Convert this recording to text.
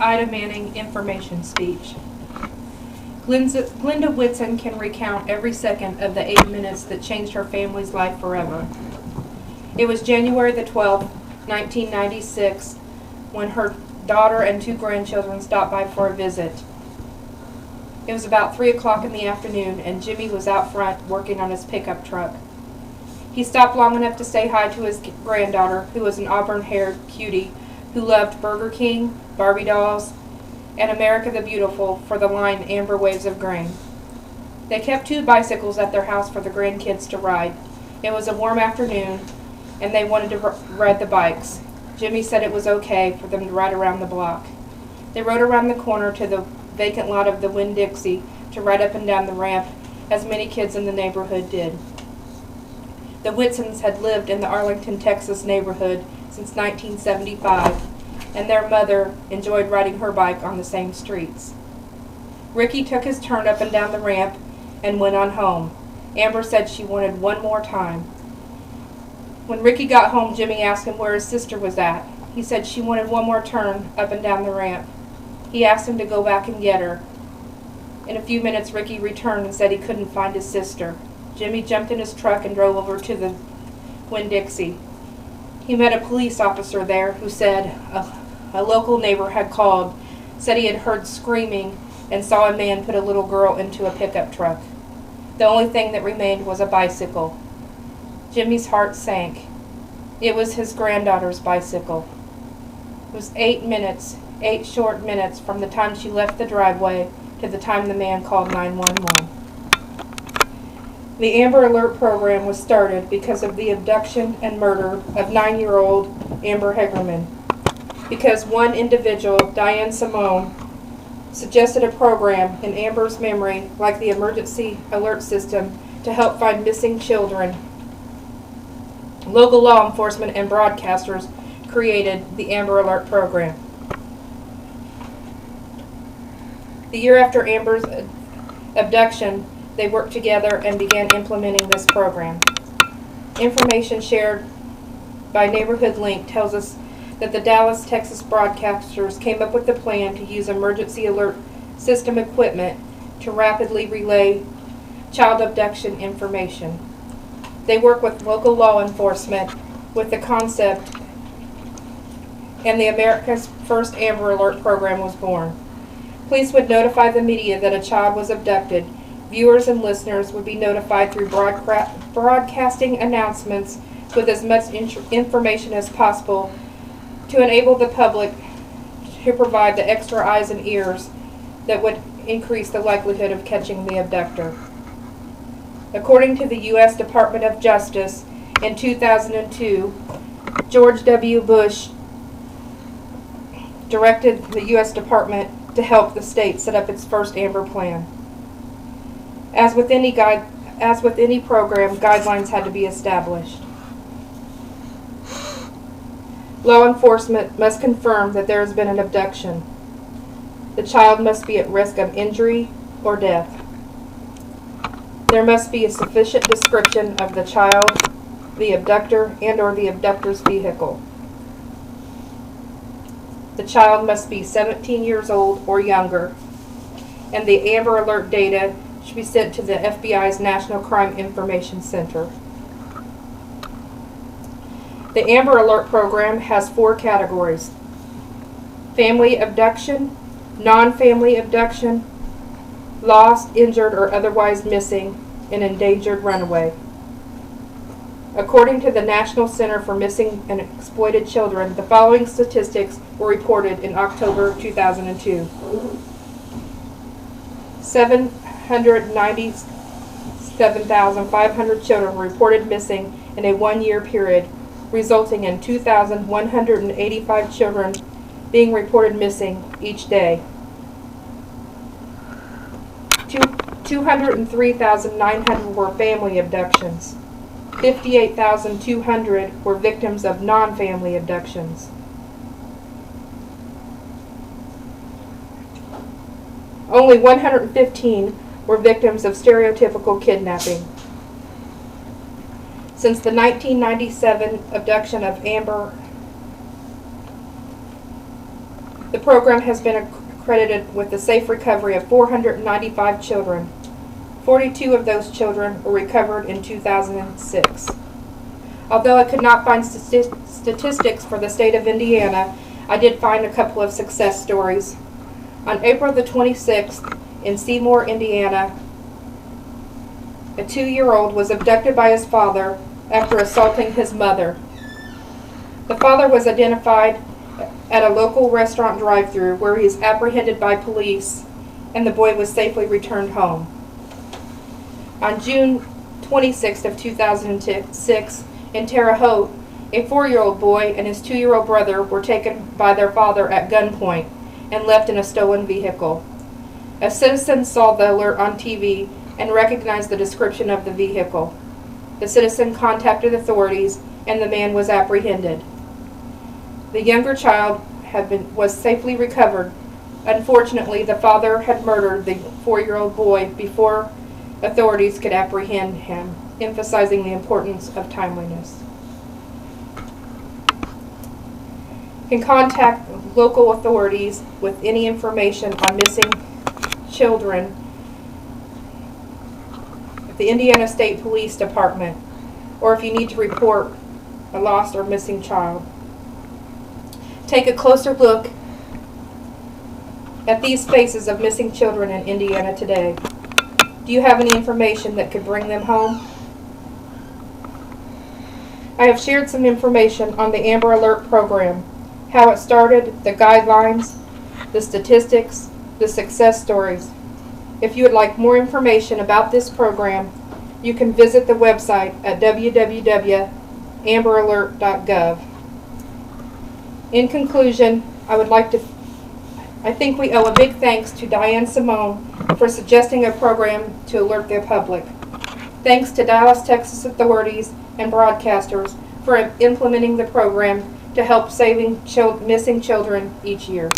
Ida Manning information speech. Glenda Whitson can recount every second of the 8 minutes that changed her family's life forever. It was January the 12th, 1996, when her daughter and 2 grandchildren stopped by for a visit. It was about 3 o'clock in the afternoon, and Jimmy was out front working on his pickup truck. He stopped long enough to say hi to his granddaughter, who was an auburn-haired cutie who loved Burger King, Barbie dolls, and America the Beautiful for the line Amber Waves of Grain. They kept 2 bicycles at their house for the grandkids to ride. It was a warm afternoon, and they wanted to ride the bikes. Jimmy said it was okay for them to ride around the block. They rode around the corner to the vacant lot of the Winn-Dixie to ride up and down the ramp, as many kids in the neighborhood did. The Whitsons had lived in the Arlington, Texas neighborhood since 1975, and their mother enjoyed riding her bike on the same streets. Ricky took his turn up and down the ramp and went on home. Amber said she wanted one more time. When Ricky got home, Jimmy asked him where his sister was at. He said she wanted one more turn up and down the ramp. He asked him to go back and get her. In a few minutes, Ricky returned and said he couldn't find his sister. Jimmy jumped in his truck and drove over to the Winn-Dixie. He met a police officer there who said a local neighbor had called, said he had heard screaming and saw a man put a little girl into a pickup truck. The only thing that remained was a bicycle. Jimmy's heart sank. It was his granddaughter's bicycle. It was 8 short minutes from the time she left the driveway to the time the man called 911. The Amber Alert program was started because of the abduction and murder of 9-year-old Amber Hegerman. Because one individual, Diane Simone, suggested a program in Amber's memory like the emergency alert system to help find missing children. Local law enforcement and broadcasters created the Amber Alert program. The year after Amber's abduction, they worked together and began implementing this program. Information shared by Neighborhood Link tells us that the Dallas, Texas broadcasters came up with the plan to use emergency alert system equipment to rapidly relay child abduction information. They work with local law enforcement with the concept, and the America's first Amber Alert program was born. Police would notify the media that a child was abducted. Viewers and listeners would be notified through broadcasting announcements with as much information as possible to enable the public to provide the extra eyes and ears that would increase the likelihood of catching the abductor. According to the U.S. Department of Justice, in 2002, George W. Bush directed the U.S. Department to help the state set up its first Amber Plan. As with any program, guidelines had to be established. Law enforcement must confirm that there has been an abduction. The child must be at risk of injury or death. There must be a sufficient description of the child, the abductor, and/or the abductor's vehicle. The child must be 17 years old or younger, and the Amber Alert data should be sent to the FBI's National Crime Information Center. The Amber Alert program has 4 categories: family abduction, non-family abduction, lost, injured, or otherwise missing, and endangered runaway. According to the National Center for Missing and Exploited Children, the following statistics were reported in October 2002. 797,500 children were reported missing in a 1-year period, resulting in 2,185 children being reported missing each day. 203,900 were family abductions. 58,200 were victims of non-family abductions. Only 115 were victims of stereotypical kidnapping. Since the 1997 abduction of Amber The program has been accredited with the safe recovery of 495 children. 42 of those children were recovered in 2006. Although I could not find statistics for the state of Indiana, I did find a couple of success stories. On April the 26th, in Seymour, Indiana, a 2-year-old was abducted by his father after assaulting his mother. The father was identified at a local restaurant drive-thru where he was apprehended by police, and the boy was safely returned home. On June 26th of 2006, in Terre Haute, a 4-year-old boy and his 2-year-old brother were taken by their father at gunpoint and left in a stolen vehicle. A citizen saw the alert on TV and recognized the description of the vehicle. The citizen contacted authorities and the man was apprehended. The younger child was safely recovered. Unfortunately, the father had murdered the 4-year-old boy before authorities could apprehend him, emphasizing the importance of timeliness. You can contact local authorities with any information on missing children at the Indiana State Police Department, or if you need to report a lost or missing child. Take a closer look at these faces of missing children in Indiana today. Do you have any information that could bring them home? I have shared some information on the Amber Alert program, how it started, the guidelines, the statistics, the success stories. If you would like more information about this program, you can visit the website at www.amberalert.gov. In conclusion, I think we owe a big thanks to Diane Simone for suggesting a program to alert the public. Thanks to Dallas, Texas authorities and broadcasters for implementing the program to help saving missing children each year.